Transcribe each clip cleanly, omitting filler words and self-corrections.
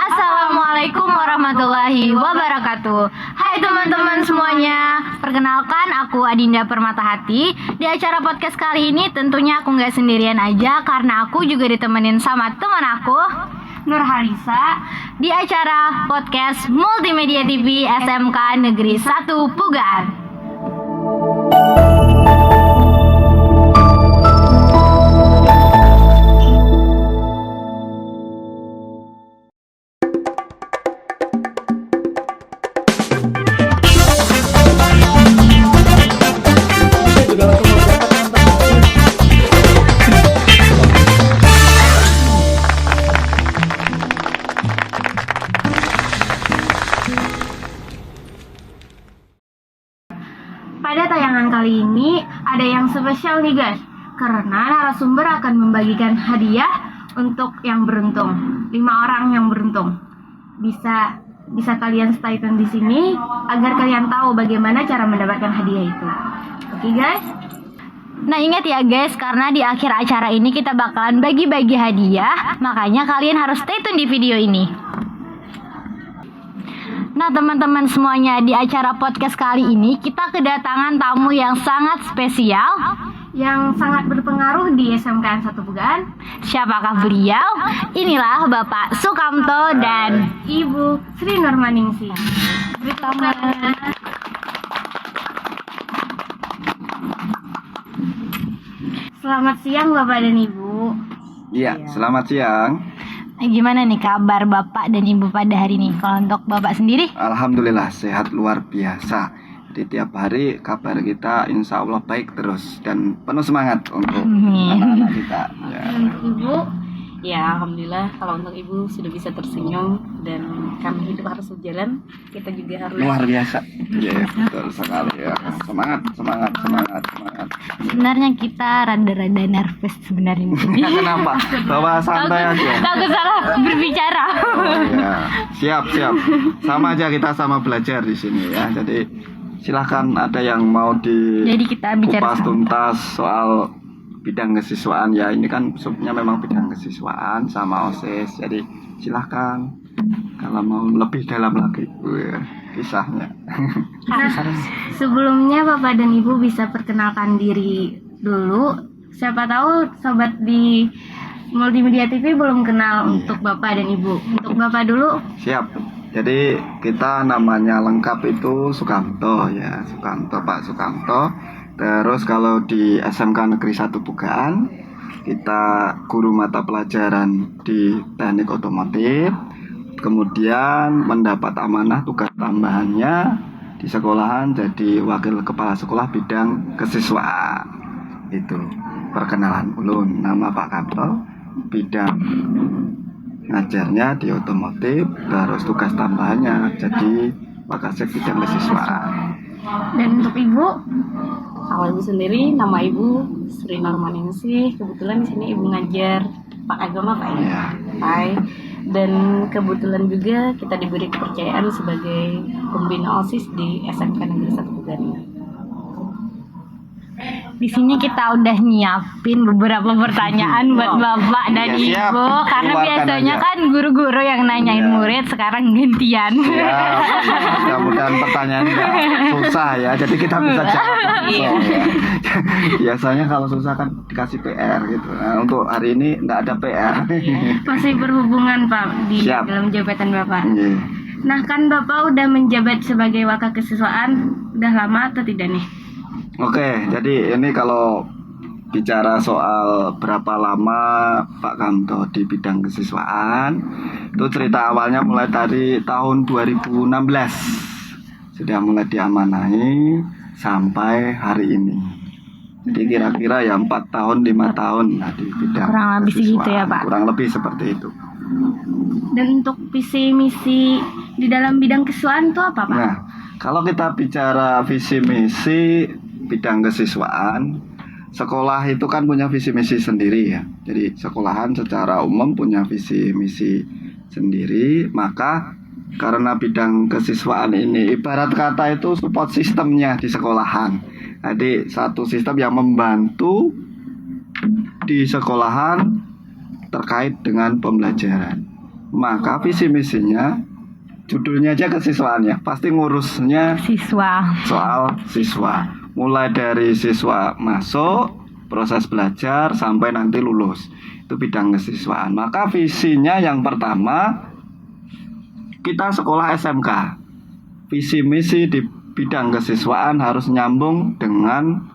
Assalamualaikum warahmatullahi wabarakatuh. Hai teman-teman semuanya, perkenalkan aku Adinda Permatahati. Di acara podcast kali ini tentunya aku gak sendirian aja, karena aku juga ditemenin sama teman aku Nur Halisa di acara podcast Multimedia TV SMK Negeri 1 Pugaan. Pada tayangan kali ini ada yang spesial nih guys, karena narasumber akan membagikan hadiah untuk yang beruntung, 5 orang yang beruntung. Bisa kalian stay tune di sini agar kalian tahu bagaimana cara mendapatkan hadiah itu. Oke guys. Nah ingat ya guys, karena di akhir acara ini kita bakalan bagi-bagi hadiah, makanya kalian harus stay tune di video ini. Nah teman-teman semuanya, di acara podcast kali ini kita kedatangan tamu yang sangat spesial, yang sangat berpengaruh di SMK 1 Pugaan. Siapakah beliau? Inilah Bapak Sukamto dan Ibu Sri Nurmaningsih. Selamat siang Bapak dan Ibu. Iya, selamat siang. Gimana nih kabar Bapak dan Ibu pada hari ini? Kalau untuk Bapak sendiri? Alhamdulillah sehat luar biasa. Di tiap hari kabar kita insya Allah baik terus dan penuh semangat untuk anak-anak kita. Ya. Ibu? Ya, alhamdulillah kalau untuk ibu sudah bisa tersenyum, dan kami hidup harus berjalan, kita juga harus Luar biasa. Iya, betul sekali ya. Semangat. Sebenarnya kita rada-rada nervous sebenarnya. Kenapa? Bawa santai aja. Takut salah berbicara. Oh, ya. Siap. Sama aja kita sama belajar di sini ya. Jadi silahkan ada yang mau Jadi kita bicara kupas tuntas soal bidang kesiswaan ya. Ini kan subnya memang bidang kesiswaan sama OSIS. Jadi silahkan kalau mau lebih dalam lagi kisahnya. Nah, sebelumnya Bapak dan Ibu bisa perkenalkan diri dulu. Siapa tahu sobat di Multimedia TV belum kenal untuk Bapak dan Ibu. Untuk Bapak dulu. Siap. Jadi kita namanya lengkap itu Sukamto ya, Pak Sukamto. Terus kalau di SMK Negeri 1 Pugaan, kita guru mata pelajaran di teknik otomotif. Kemudian mendapat amanah tugas tambahannya di sekolahan jadi wakil kepala sekolah bidang kesiswaan. Itu perkenalan ulun, nama Pak Kamto, bidang ngajarnya di otomotif, terus tugas tambahannya jadi wakasek bidang kesiswaan. Dan untuk Ibu? Kalau ibu sendiri, nama ibu Sri Nurmaningsih. Kebetulan di sini ibu ngajar Pak Agama Pak ya. Hai. Dan kebetulan juga kita diberi kepercayaan sebagai pembina OSIS di SMK Negeri 1 Pugaan. Di sini kita udah nyiapin beberapa pertanyaan buat Bapak dan Iya, siap. Ibu, karena Keluarkan biasanya aja. kan guru-guru yang nanyain Iya. murid, sekarang gantian. Ya, mudah-mudahan pertanyaan nggak susah ya, jadi kita bisa jawab langsung ya. Biasanya kalau susah kan dikasih PR gitu. Nah, untuk hari ini nggak ada PR. Masih berhubungan Pak di Siap. dalam jabatan Bapak. Iya. Nah kan Bapak udah menjabat sebagai wakil kesiswaan udah lama atau tidak nih? Oke, jadi ini kalau bicara soal berapa lama Pak Kamto di bidang kesiswaan, itu cerita awalnya mulai dari tahun 2016 sudah mulai diamanahi sampai hari ini. Jadi kira-kira ya 4 tahun 5 tahun lah di bidang Kurang lebih segitu kesiswaan. ya, Pak? Kurang lebih seperti itu. Dan untuk visi misi di dalam bidang kesiswaan itu apa Pak? Nah, kalau kita bicara visi misi bidang kesiswaan, sekolah itu kan punya visi misi sendiri ya. Jadi sekolahan secara umum punya visi misi sendiri, maka karena bidang kesiswaan ini ibarat kata itu support sistemnya di sekolahan. Jadi satu sistem yang membantu di sekolahan terkait dengan pembelajaran. maka visi misinya judulnya aja kesiswaan ya, pasti ngurusnya Siswa. soal siswa. Mulai dari siswa masuk, proses belajar sampai nanti lulus. Itu bidang kesiswaan. Maka visinya yang pertama, kita sekolah SMK. Visi misi di bidang kesiswaan harus nyambung dengan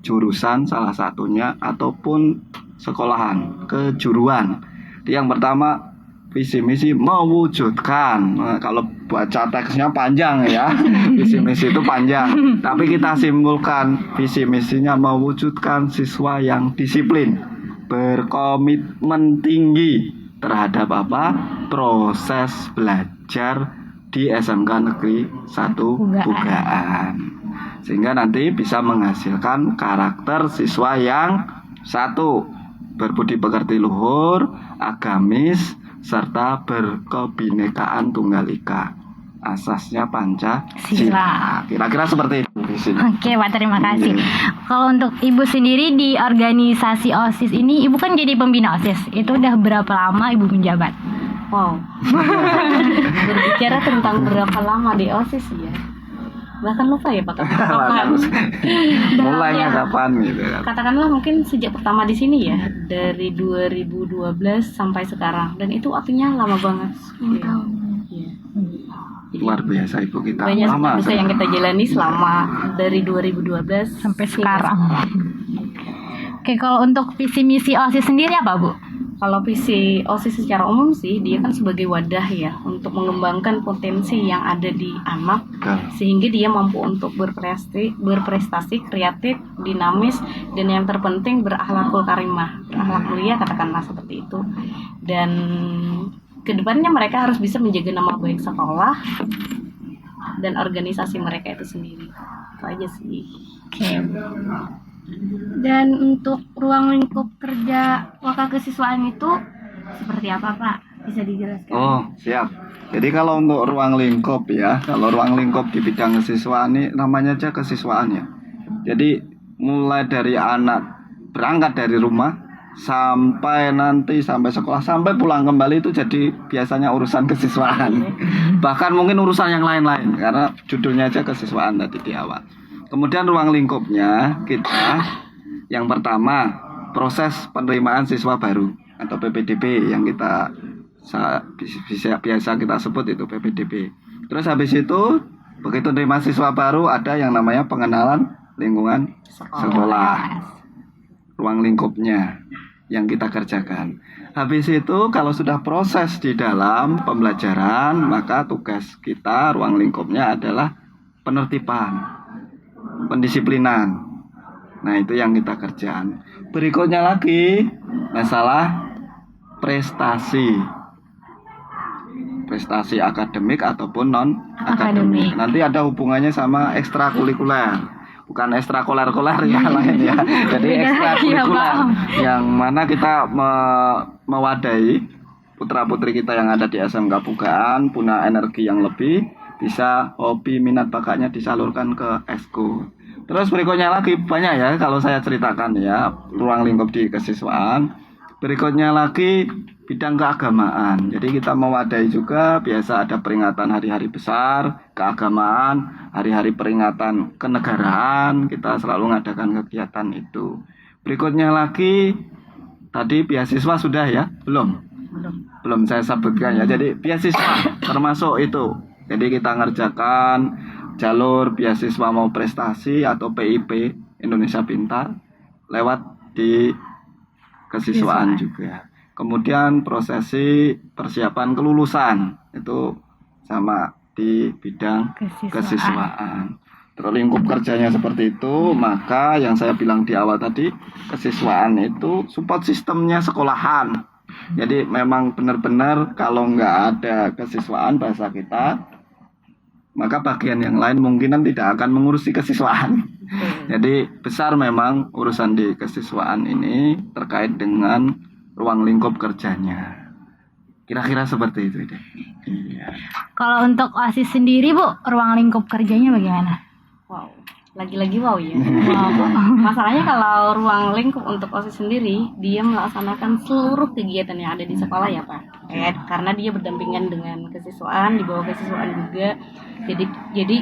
jurusan salah satunya ataupun sekolahan, kejuruan. Yang pertama, visi misi mewujudkan. Nah, kalau baca teksnya panjang ya, visi misi itu panjang. Tapi kita simpulkan, visi misinya mewujudkan siswa yang disiplin, berkomitmen tinggi terhadap apa? Proses belajar di SMK Negeri 1 Bugaan. Sehingga nanti bisa menghasilkan karakter siswa yang satu, berbudi pekerti luhur, agamis, serta berkebinekaan tunggal ika. Asasnya Pancasila. Kira-kira seperti itu di sini. Oke, Pak, terima kasih. Kalau untuk Ibu sendiri di organisasi OSIS ini, Ibu kan jadi pembina OSIS. Itu udah berapa lama Ibu menjabat? Wow. Berbicara tentang berapa lama di OSIS ya. Bahkan lupa ya Pak. Kapan? Mulainya kapan gitu kan? Katakanlah mungkin sejak pertama di sini ya, dari 2012 sampai sekarang, dan itu artinya lama banget. Iya. Jadi, Luar biasa Ibu kita. banyak Lama sekali yang kita jalani selama dari 2012 Sampai sekarang. Oke, kalau untuk visi misi OSIS sendiri apa, Bu? Kalau visi OSIS secara umum sih, dia kan sebagai wadah ya untuk mengembangkan potensi yang ada di anak, sehingga dia mampu untuk berprestasi, kreatif, dinamis, dan yang terpenting berakhlakul karimah, berakhlak mulia, katakanlah seperti itu. Dan kedepannya mereka harus bisa menjaga nama baik sekolah dan organisasi mereka itu sendiri. Itu aja sih. Oke. Dan untuk ruang lingkup kerja wakil kesiswaan itu seperti apa, Pak? Bisa dijelaskan? Oh, siap. Jadi kalau untuk ruang lingkup ya, kalau ruang lingkup di bidang kesiswaan ini namanya aja kesiswaan ya. Jadi mulai dari anak berangkat dari rumah sampai nanti sampai sekolah, sampai pulang kembali itu jadi biasanya urusan kesiswaan. Bahkan mungkin urusan yang lain-lain karena judulnya aja kesiswaan tadi di awal. Kemudian ruang lingkupnya kita yang pertama proses penerimaan siswa baru atau PPDB yang kita biasa kita sebut itu PPDB. Terus habis itu begitu terima siswa baru ada yang namanya pengenalan lingkungan sekolah. Ruang lingkupnya yang kita kerjakan. Habis itu kalau sudah proses di dalam pembelajaran, maka tugas kita ruang lingkupnya adalah penertiban, pendisiplinan. Nah, itu yang kita kerjakan. Berikutnya lagi masalah prestasi akademik ataupun non akademik. Nanti ada hubungannya sama ekstrakurikuler, bukan ekstrakurikuler ya lain ya. Jadi ekstrakurikuler yang mana kita mewadahi putra-putri kita yang ada di SMK Bugaan punya energi yang lebih, bisa hobi minat bakatnya disalurkan ke eskul. Terus berikutnya lagi banyak ya kalau saya ceritakan ya ruang lingkup di kesiswaan. Berikutnya lagi bidang keagamaan. Jadi kita mewadahi juga biasa ada peringatan hari-hari besar keagamaan, hari-hari peringatan kenegaraan, kita selalu mengadakan kegiatan itu. Berikutnya lagi tadi beasiswa sudah ya? Belum saya sebutkan ya. Jadi beasiswa termasuk itu. Jadi kita ngerjakan jalur beasiswa mau prestasi atau PIP Indonesia Pintar lewat di kesiswaan juga. Kemudian prosesi persiapan kelulusan itu sama di bidang kesiswaan. Terus lingkup kerjanya seperti itu, maka yang saya bilang di awal tadi, kesiswaan itu support sistemnya sekolahan. Jadi memang benar-benar kalau nggak ada kesiswaan bahasa kita, maka bagian yang lain mungkinan tidak akan mengurusi kesiswaan. Jadi besar memang urusan di kesiswaan ini terkait dengan ruang lingkup kerjanya. Kira-kira seperti itu deh. Iya. Kalau untuk OSIS sendiri, Bu, ruang lingkup kerjanya bagaimana? Wow, lagi-lagi wow ya. Masalahnya kalau ruang lingkup untuk OSIS sendiri, dia melaksanakan seluruh kegiatan yang ada di sekolah ya Pak. ya, karena dia berdampingan dengan kesiswaan, di bawah kesiswaan juga. Jadi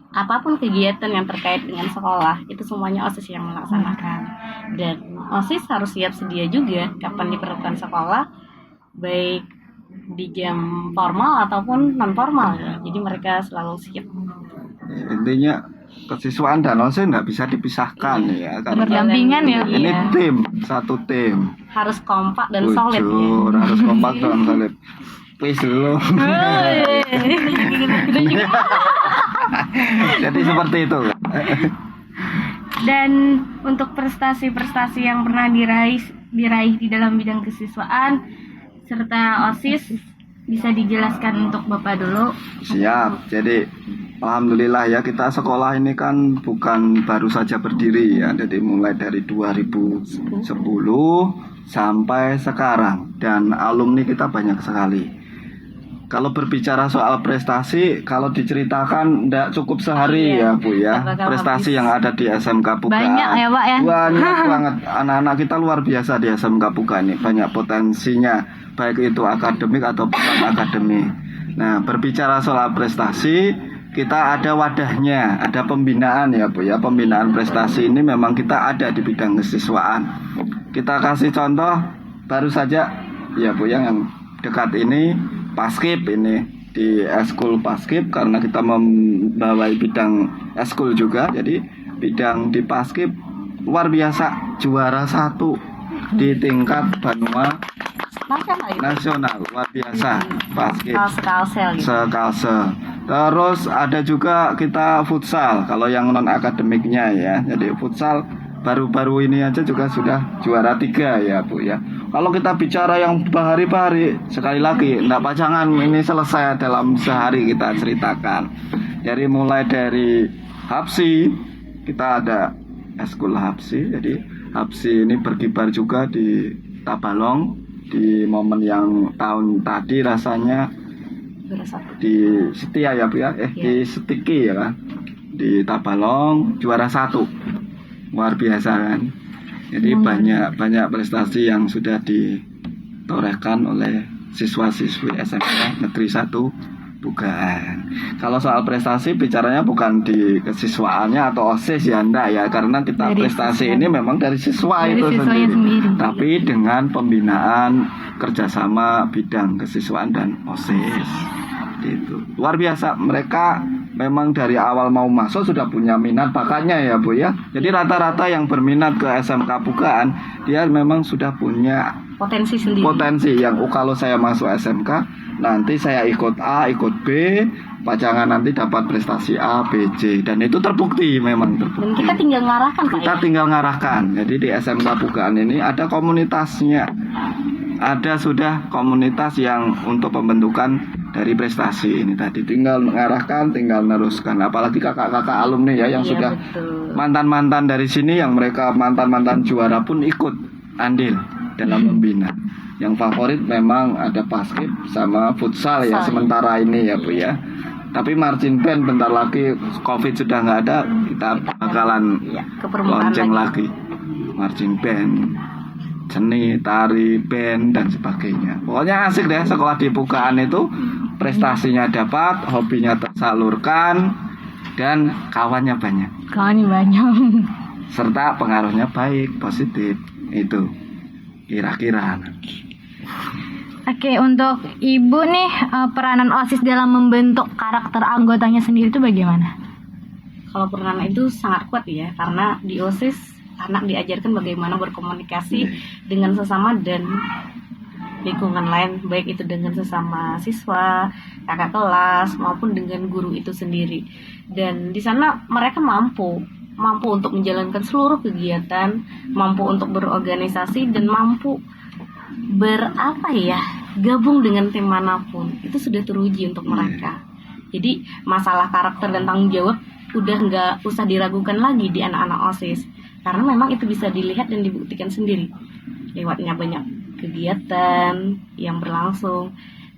apapun kegiatan yang terkait dengan sekolah itu semuanya OSIS yang melaksanakan, dan OSIS harus siap sedia juga kapan diperlukan sekolah, baik di jam formal ataupun non formal ya. Jadi mereka selalu siap. Intinya kesiswaan dan OSIS nggak bisa dipisahkan ya, karena Berdampingan ya. ini Iya. tim, satu tim. Harus kompak dan solid ya. Jujur, harus kompak dan solid. Please dulu. Jadi seperti itu. Dan untuk prestasi-prestasi yang pernah diraih di dalam bidang kesiswaan serta OSIS bisa dijelaskan untuk Bapak dulu. Siap. Jadi alhamdulillah ya, kita sekolah ini kan bukan baru saja berdiri ya. Jadi mulai dari 2010 sampai sekarang, dan alumni kita banyak sekali. Kalau berbicara soal prestasi, kalau diceritakan tidak cukup sehari ya Bu ya. Nggak bakal Prestasi habis. yang ada di SMK Pugaan. Banyak ya, Pak ya. Banyak banget. Anak-anak kita luar biasa di SMK Pugaan ini. Banyak potensinya, baik itu akademik atau bukan akademik. Nah, berbicara soal prestasi, kita ada wadahnya, ada pembinaan ya Bu ya. Pembinaan prestasi ini memang kita ada di bidang kesiswaan. Kita kasih contoh baru saja ya Bu yang dekat ini, Paskib ini di eskul Paskib, karena kita membawai bidang eskul juga. Jadi bidang di Paskib luar biasa, juara 1 di tingkat Banua nasional, luar biasa Paskib. Kalsel gitu. Sekalsel. Terus ada juga kita futsal, kalau yang non akademiknya ya. Jadi futsal baru-baru ini aja juga sudah juara 3 ya Bu ya. Kalau kita bicara yang bahari-bahari, sekali lagi enggak pajangan ini selesai dalam sehari kita ceritakan. Jadi mulai dari Hapsi, kita ada eskul Hapsi. Jadi Hapsi ini berkibar juga di Tabalong di momen yang tahun tadi rasanya Berasa. di Setia ya Bu ya, di Setiki ya kan, di Tabalong juara 1, luar biasa kan. Jadi banyak prestasi yang sudah ditorehkan oleh siswa-siswi SMK Negeri 1 Pugaan. Kalau soal prestasi bicaranya bukan di kesiswaannya atau OSIS ya, enggak ya, karena kita Dari prestasi siswa. ini memang dari siswa Dari itu siswanya sendiri. tapi dengan pembinaan kerjasama bidang kesiswaan dan OSIS gitu. Luar biasa, mereka memang dari awal mau masuk sudah punya minat bakatnya ya Bu ya. Jadi rata-rata yang berminat ke SMK Pugaan, dia memang sudah punya Potensi sendiri. potensi yang kalau saya masuk SMK nanti saya ikut A, ikut B, pajangan nanti dapat prestasi A, B, C, dan itu terbukti, memang Dan terbukti. kita tinggal ngarahkan Pak Kita ya. tinggal ngarahkan. Jadi di SMK Pugaan ini ada komunitasnya. Ada sudah komunitas yang untuk pembentukan dari prestasi ini tadi. Tinggal mengarahkan, tinggal meneruskan. Apalagi kakak-kakak alumni ya yang Iya, sudah betul. mantan-mantan dari sini, yang mereka mantan-mantan juara pun ikut andil dalam membina. Yang favorit memang ada Paskib sama futsal ya sementara ini ya Bu ya. Tapi marching band bentar lagi Covid sudah nggak ada, kita bakalan Iya, ke permukaan lonceng lagi. lagi. Marching band, seni, tari, band dan sebagainya. Pokoknya asik deh sekolah di Pugaan itu, prestasinya dapat, hobinya tersalurkan, dan kawannya banyak. Kawannya banyak. Serta pengaruhnya baik, positif. Itu kira-kira. Oke, untuk Ibu nih, peranan OSIS dalam membentuk karakter anggotanya sendiri itu bagaimana? Kalau peranan itu sangat kuat ya, karena di OSIS anak diajarkan bagaimana berkomunikasi dengan sesama dan lingkungan lain, baik itu dengan sesama siswa, kakak kelas, maupun dengan guru itu sendiri. Dan di sana mereka mampu untuk menjalankan seluruh kegiatan, mampu untuk berorganisasi, dan mampu gabung dengan tim manapun. Itu sudah teruji untuk mereka. Jadi masalah karakter dan tanggung jawab udah nggak usah diragukan lagi di anak-anak OSIS, karena memang itu bisa dilihat dan dibuktikan sendiri lewatnya banyak kegiatan yang berlangsung,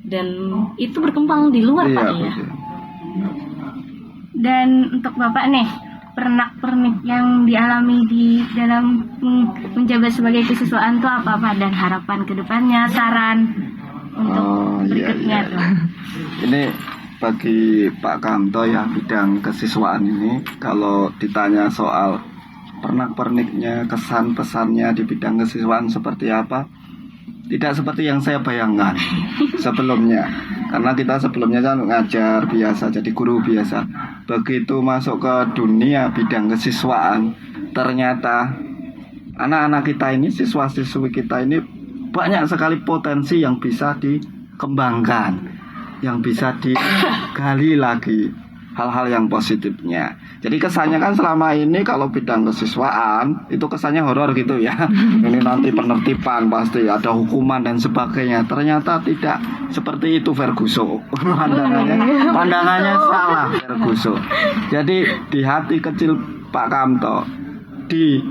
dan itu berkembang di luar Pak ya. betul. Dan untuk Bapak nih, pernak-pernik yang dialami di dalam menjabat sebagai kesiswaan itu apa Pak? Dan harapan kedepannya, saran untuk berikutnya iya. tuh. Ini bagi Pak Kamto ya, bidang kesiswaan ini, kalau ditanya soal pernak-perniknya, kesan pesannya di bidang kesiswaan seperti apa, tidak seperti yang saya bayangkan sebelumnya. Karena kita sebelumnya kan ngajar biasa, jadi guru biasa. Begitu masuk ke dunia bidang kesiswaan, ternyata anak-anak kita ini, siswa-siswi kita ini banyak sekali potensi yang bisa dikembangkan, yang bisa digali lagi hal-hal yang positifnya. Jadi kesannya kan selama ini kalau bidang kesiswaan itu kesannya horor gitu ya. Ini nanti penertiban, pasti ada hukuman dan sebagainya. Ternyata tidak seperti itu Ferguson. Pandangannya salah Ferguson. Jadi di hati kecil Pak Kamto, di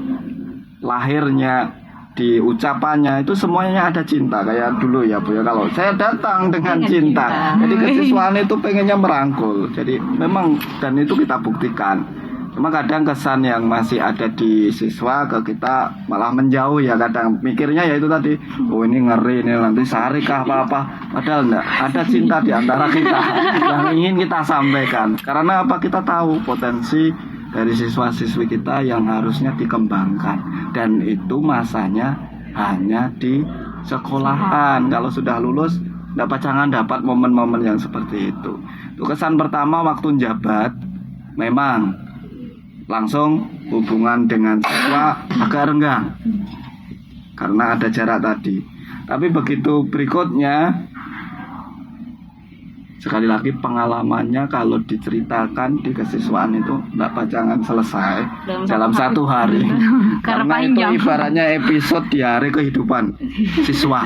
lahirnya, di ucapannya itu semuanya ada cinta. Kayak dulu ya Bu ya, kalau saya datang dengan cinta. Jadi kesiswaan itu pengennya merangkul. Jadi memang, dan itu kita buktikan. Cuma kadang kesan yang masih ada di siswa ke kita malah menjauh ya. Kadang mikirnya ya itu tadi, oh ini ngeri, ini nanti sari kah apa-apa. Padahal enggak, ada cinta di antara kita yang ingin kita sampaikan. Karena apa? Kita tahu potensi dari siswa-siswi kita yang harusnya dikembangkan, dan itu masanya hanya di sekolahan. Kalau sudah lulus, jangan dapat momen-momen yang seperti itu. Itu kesan pertama waktu jabat, memang langsung hubungan dengan siswa agak renggang karena ada jarak tadi. Tapi begitu berikutnya, sekali lagi pengalamannya kalau diceritakan di kesiswaan itu jangan selesai dalam satu hari. Karena itu ibaratnya episode di hari kehidupan siswa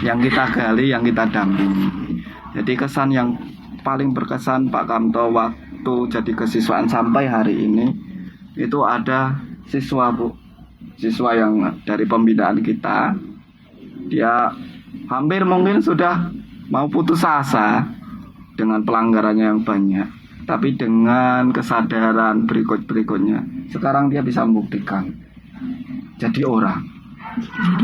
yang kita gali, yang kita dampingi. Jadi kesan yang paling berkesan Pak Kamto waktu jadi kesiswaan sampai hari ini, itu ada siswa Bu, siswa yang dari pembinaan kita, dia hampir mungkin sudah mau putus asa dengan pelanggarannya yang banyak, tapi dengan kesadaran berikutnya sekarang dia bisa membuktikan jadi orang.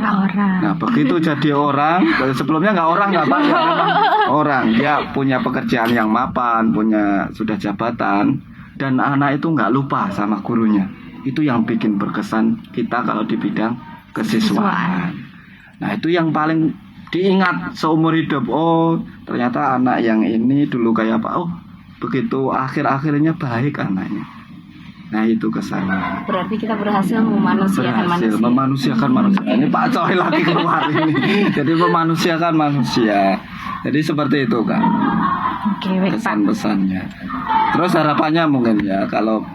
Nah begitu jadi orang, sebelumnya nggak orang nggak Pak, ya, memang orang. Dia punya pekerjaan yang mapan, punya sudah jabatan, dan anak itu nggak lupa sama gurunya. Itu yang bikin berkesan kita kalau di bidang kesiswaan. Nah itu yang paling diingat seumur hidup. Oh ternyata anak yang ini dulu kayak apa, oh begitu akhir-akhirnya baik anaknya. Nah itu kesannya. Berarti kita berhasil memanusiakan manusia. Ini Pak Coy lagi keluar ini. Jadi memanusiakan manusia. Jadi seperti itu Kak. Oke, baik, Pak. Pesan-pesannya. Terus harapannya mungkin ya, kalau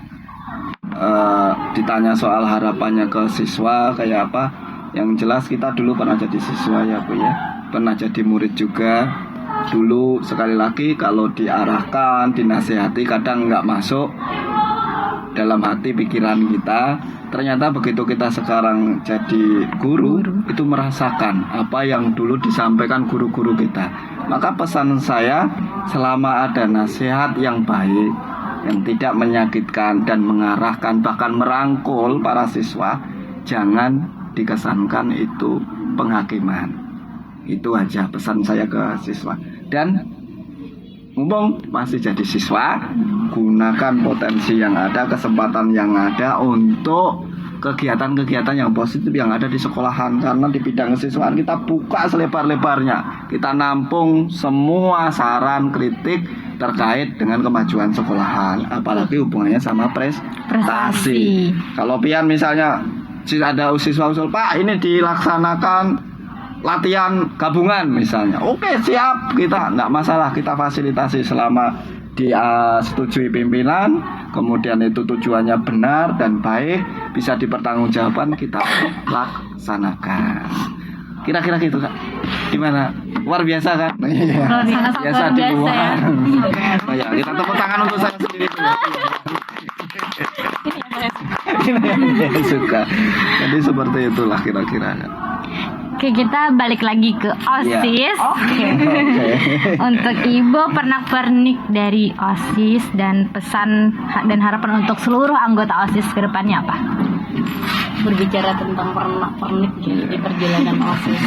ditanya soal harapannya ke siswa kayak apa, yang jelas kita dulu pernah jadi siswa ya Bu ya, pernah jadi murid juga. Dulu sekali lagi kalau diarahkan, dinasehati kadang nggak masuk dalam hati pikiran kita. Ternyata begitu kita sekarang jadi guru, itu merasakan apa yang dulu disampaikan guru-guru kita. Maka pesan saya, selama ada nasihat yang baik, yang tidak menyakitkan dan mengarahkan bahkan merangkul para siswa, jangan dikesankan itu penghakiman. Itu aja pesan saya ke siswa. Dan mumpung masih jadi siswa, gunakan potensi yang ada, kesempatan yang ada untuk kegiatan-kegiatan yang positif yang ada di sekolahan. Karena di bidang kesiswaan kita buka selebar-lebarnya, kita nampung semua saran, kritik terkait dengan kemajuan sekolahan, apalagi hubungannya sama prestasi. Kalau pian misalnya ada siswa usul, Pak ini dilaksanakan latihan gabungan misalnya, oke siap, kita enggak masalah, kita fasilitasi selama disetujui pimpinan, kemudian itu tujuannya benar dan baik, bisa dipertanggungjawabkan, kita laksanakan. Kira-kira gitu Kak. Gimana? Luar biasa kan? Iya. Biasa di luar. Oh, ya, kita tepuk tangan untuk saya sendiri dulu. Ini suka. Jadi seperti itulah kira-kira. Oke, kita balik lagi ke OSIS. Oke. Untuk Ibu pernak-pernik dari OSIS dan pesan dan harapan untuk seluruh anggota OSIS ke depannya apa? Berbicara tentang pernak-pernik di perjalanan OSIS,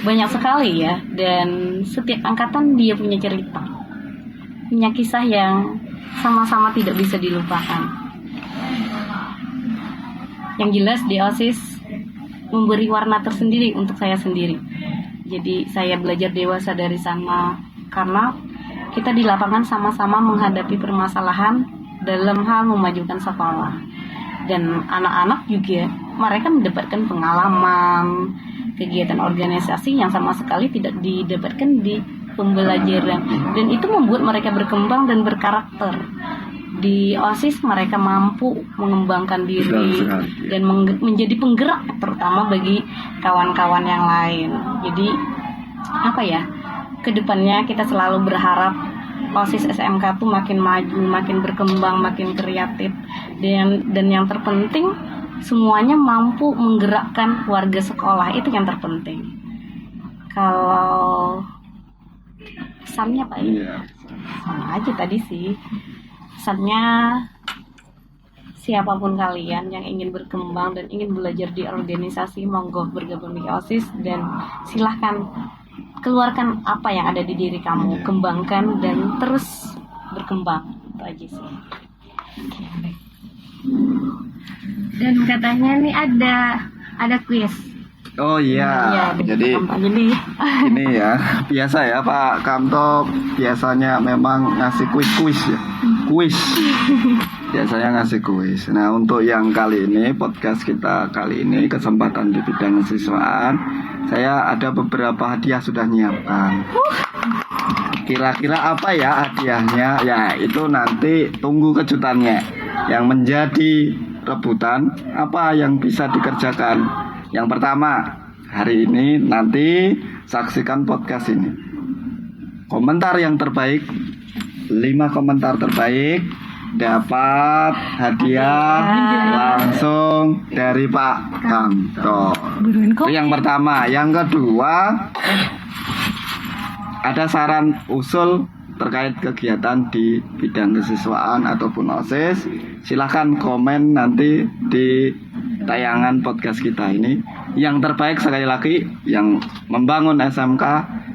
banyak sekali ya, dan setiap angkatan dia punya cerita, punya kisah yang sama-sama tidak bisa dilupakan. Yang jelas di OSIS memberi warna tersendiri untuk saya sendiri. Jadi saya belajar dewasa dari sana karena kita di lapangan sama-sama menghadapi permasalahan dalam hal memajukan sekolah. Dan anak-anak juga mereka mendapatkan pengalaman, kegiatan organisasi yang sama sekali tidak didapatkan di pembelajaran, dan itu membuat mereka berkembang dan berkarakter. Di OSIS mereka mampu mengembangkan diri dan menjadi penggerak terutama bagi kawan-kawan yang lain. Jadi apa ya, kedepannya kita selalu berharap OSIS SMK tuh makin maju, makin berkembang, makin kreatif, dan yang terpenting semuanya mampu menggerakkan warga sekolah, itu yang terpenting. Kalau pesannya Pak ya, sama aja tadi sih. Pesannya siapapun kalian yang ingin berkembang dan ingin belajar di organisasi, monggo bergabung di OSIS dan silahkan keluarkan apa yang ada di diri kamu, kembangkan dan terus berkembang. Itu aja sih. Dan katanya nih ada kuis. Oh iya, jadi ini ya biasa ya Pak Kamto biasanya memang ngasih kuis ya, kuis biasanya ngasih kuis. Nah untuk yang kali ini podcast kita kali ini kesempatan di bidang kesiswaan, saya ada beberapa hadiah sudah nyiapkan. Kira-kira apa ya hadiahnya? Ya itu nanti tunggu kejutannya. Yang menjadi rebutan apa yang bisa dikerjakan. Yang pertama, hari ini nanti saksikan podcast ini. Komentar yang terbaik, 5 komentar terbaik dapat hadiah langsung dari Pak Kamto. Itu yang pertama. Yang kedua, ada saran usul terkait kegiatan di bidang kesiswaan ataupun OSIS, silahkan komen nanti di tayangan podcast kita ini. Yang terbaik sekali lagi yang membangun SMK,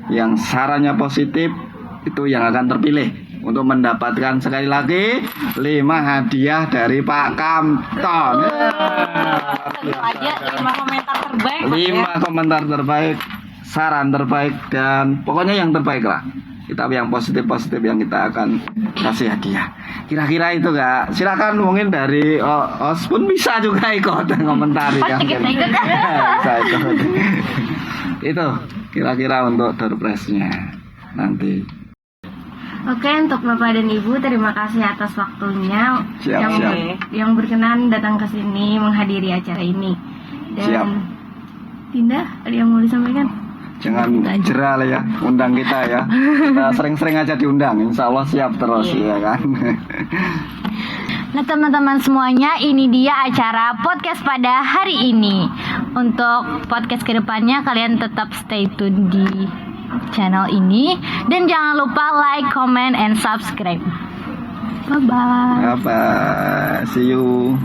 yang sarannya positif, itu yang akan terpilih untuk mendapatkan sekali lagi 5 hadiah dari Pak Kamto. Tentu aja 5 komentar terbaik. 5 komentar terbaik, saran terbaik, dan pokoknya yang terbaik lah. Kita yang positif-positif yang kita akan kasih hadiah. Kira-kira itu gak? Silakan mungkin dari OS pun bisa juga ikut komentari kan. Bisa ikut. Itu kira-kira untuk door prize-nya nanti. Oke, untuk Bapak dan Ibu terima kasih atas waktunya Siap. yang berkenan datang ke sini menghadiri acara ini. Dan Siap. Tinda, ada yang mau disampaikan? Jangan jerah lah ya, undang kita ya. Kita sering-sering aja diundang, insya Allah siap terus ya kan. Nah teman-teman semuanya, ini dia acara podcast pada hari ini. Untuk podcast kedepannya kalian tetap stay tune di channel ini. Dan jangan lupa like, comment, and subscribe. Bye-bye. See you.